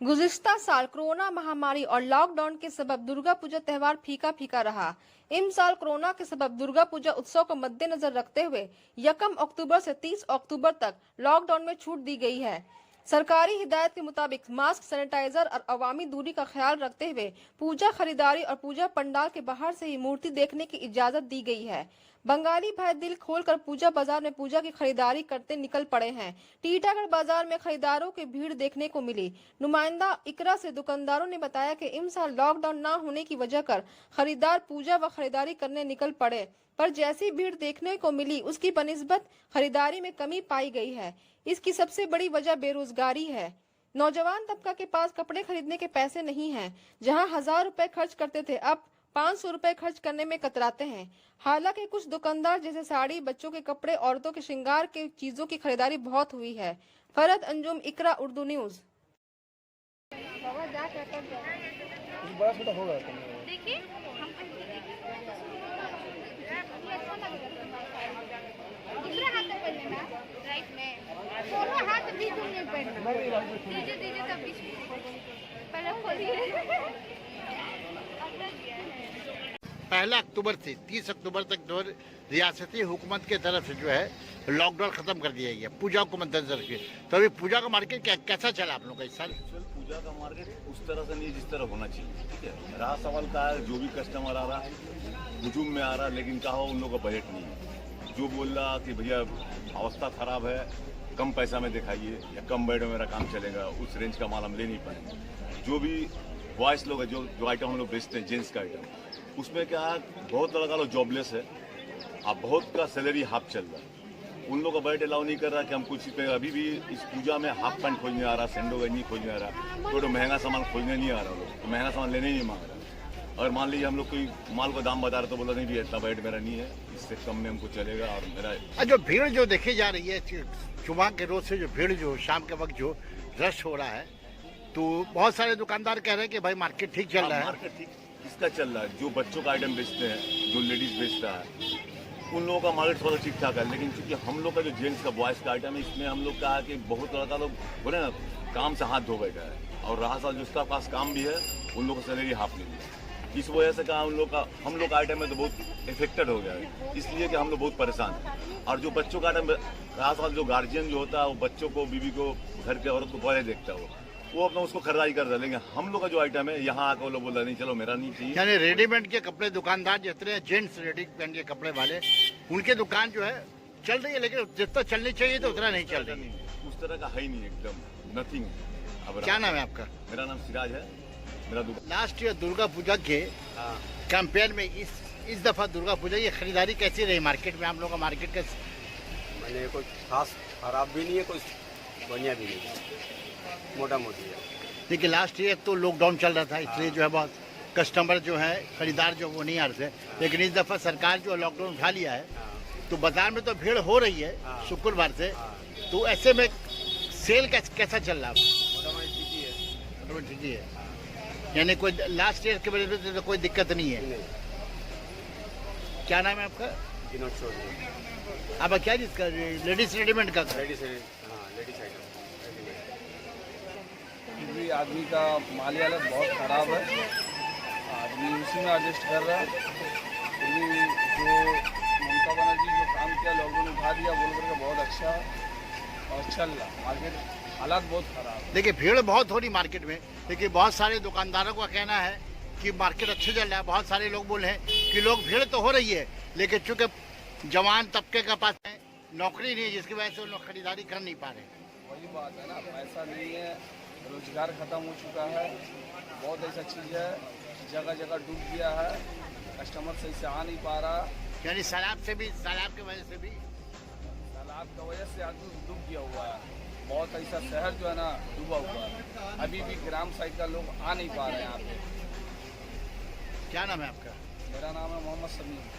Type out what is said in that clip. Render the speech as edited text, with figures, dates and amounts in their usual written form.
गुज़िश्ता साल कोरोना महामारी और लॉकडाउन के सबब दुर्गा पूजा त्योहार फीका फीका रहा। इस साल कोरोना के सबब दुर्गा पूजा उत्सव को मद्देनजर रखते हुए 1 अक्टूबर से 30 अक्टूबर तक लॉकडाउन में छूट दी गई है। सरकारी हिदायत के मुताबिक मास्क, सैनिटाइजर और अवामी दूरी का ख्याल रखते हुए पूजा खरीदारी और पूजा पंडाल के बाहर से ही मूर्ति देखने की इजाजत दी गई है। बंगाली भाई दिल खोलकर पूजा बाजार में पूजा की खरीदारी करते निकल पड़े हैं। टीटागढ़ बाजार में खरीदारों की भीड़ देखने को मिली। नुमाइंदा इकरा से दुकानदारों ने बताया कि इस साल लॉकडाउन न होने की वजह कर खरीदार पूजा व खरीदारी करने निकल पड़े, पर जैसी भीड़ देखने को मिली उसकी बनिस्बत खरीदारी में कमी पाई गई है। इसकी सबसे बड़ी वजह बेरोजगारी है। नौजवान तबका के पास कपड़े खरीदने के पैसे नहीं हैं। जहां 1000 रुपए खर्च करते थे, अब 500 रुपए खर्च करने में कतराते हैं। हालांकि कुछ दुकानदार जैसे साड़ी, बच्चों के कपड़े, औरतों के श्रृंगार के चीजों की खरीदारी बहुत हुई है। फरहत अंजुम, इकरा, उर्दू न्यूज। देखिए दूसरा हाथ में पहनना, राइट में दोनों हाथ बीच में पहनना। दीजिए तब बीच में पहले खोलिए। 1 अक्टूबर से 30 अक्टूबर तक जो रियासती हुकूमत के तरफ से जो है लॉकडाउन खत्म कर दिया गया पूजा को मद्देनजर रखिए। तो अभी पूजा का मार्केट कैसा चला आप लोग का इस साल? पूजा का मार्केट उस तरह से नहीं जिस तरह होना चाहिए। ठीक है, रहा सवाल का है जो भी कस्टमर आ रहा हुजूम में आ रहा, लेकिन कहा उन लोगों का बजट नहीं है। जो बोल रहा कि भैया अवस्था खराब है, कम पैसा में दिखाइए या कम बजट में मेरा काम चलेगा, उस रेंज का माल हम ले नहीं पाएंगे। जो भी बॉयस लोग है, जो आइटम हम लोग बेचते हैं, जेंट्स का आइटम, उसमें क्या है बहुत लड़का लोग जॉबलेस है, अब बहुत का सैलरी हाफ चल रहा है। उन लोगों का बजट अलाउ नहीं कर रहा कि हम कुछ पे अभी भी इस पूजा में हाफ पैंट खोजने आ रहा, सेंडो नहीं खोजने आ रहा, तो महंगा सामान खोजने नहीं आ रहा, लोग तो महंगा सामान लेने ही नहीं मांग रहा। और मान लीजिए हम लोग कोई माल का दाम बता रहे तो बोला नहीं भी इतना बजट मेरा नहीं है, इससे कम में हमको चलेगा। और मेरा जो भीड़ जो देखी जा रही है सुबह के रोज से, जो भीड़ जो शाम के वक्त जो रश हो रहा है, तो बहुत सारे दुकानदार कह रहे हैं कि भाई मार्केट ठीक चल रहा है। मार्केट ठीक किसका चल रहा है? जो बच्चों का आइटम बेचते हैं, जो लेडीज बेचता है, उन लोगों का मार्केट थोड़ा ठीक ठाक है। लेकिन चूंकि हम लोग का जो जेंट्स का बॉयज का आइटम है, इसमें हम लोग कहा कि बहुत लड़का लोग बोले ना काम से हाथ धो बैठा है, और रहा साल जिसका पास काम भी है उन लोगों को सैलरी हाफ मिली है। इस वजह से कहा हम लोग का आइटम में तो बहुत इफेक्टेड हो गया है, इसलिए कि हम लोग बहुत परेशान हैं। और जो बच्चों का आइटम रहा साल, जो गार्जियन जो होता है वो बच्चों को, बीवी को, घर के औरत को पहले देखता है, वो अपना उसको खरीदारी कर रहा है। लेकिन हम लोग का जो आइटम है यहाँ आकर वो लोग बोल रहा नहीं चलो मेरा नहीं चाहिए। यानी रेडीमेड के कपड़े दुकानदार जितने हैं, जेंट्स रेडीमेड के कपड़े वाले, उनके दुकान जो है चल रही है, लेकिन जितना चलनी चाहिए तो उतना नहीं चल रही। उस तरह का है ही नहीं, एकदम नथिंग। अब क्या नाम है आपका? मेरा नाम सिराज है। मेरा लास्ट ईयर दुर्गा पूजा के कैंपेन में इस दफा दुर्गा पूजा की खरीदारी कैसी रही मार्केट में? आप लोग का मार्केट का मैंने कोई खास खराब भी नहीं है, कोई बढ़िया भी नहीं है, मोटा मोटी है। देखिए लास्ट ईयर तो लॉकडाउन चल रहा था, इसलिए जो है बहुत कस्टमर जो है, खरीदार जो वो नहीं आ रहे थे। लेकिन इस दफा सरकार जो लॉकडाउन उठा लिया है, तो बाजार में तो भीड़ हो रही है शुक्रवार से। तो ऐसे में सेल कैसा चल रहा है? मोटा ठीक ही है, यानी कोई लास्ट ईयर के वजह से तो कोई दिक्कत नहीं है। क्या नाम है आपका? विनोद चौधरी। आप क्या जिसका लेडीज रेडीमेड का? Ladies item. आदमी का माली हालत बहुत ख़राब है, आदमी उसी में एडजस्ट कर रहा है। फिर भी जो ममता बनर्जी जो काम किया, लॉकडाउन उठा दिया बोल करके, बहुत अच्छा और चल रहा। मार्केट हालात बहुत ख़राब है। देखिए भीड़ बहुत हो रही मार्केट में, लेकिन बहुत सारे दुकानदारों का कहना है कि मार्केट अच्छा चल रहा है। बहुत सारे लोग बोले हैं कि लोग भीड़ तो हो रही है, लेकिन चूंकि जवान तबके का पास है नौकरी नहीं है, जिसकी वजह से उन लोग खरीदारी कर नहीं पा रहे। वही बात है ना, पैसा नहीं है, रोजगार ख़त्म हो चुका है। बहुत ऐसा चीज़ है, जगह जगह डूब गया है, कस्टमर सही से आ नहीं पा रहा। यानी सैलाब की वजह से भी तालाब की वजह से आदमी डूब गया हुआ है। बहुत ऐसा शहर जो है ना डूबा हुआ है, अभी भी ग्राम साइड का लोग आ नहीं पा रहे हैं यहाँ पे। क्या नाम है आपका? मेरा नाम है मोहम्मद समीर।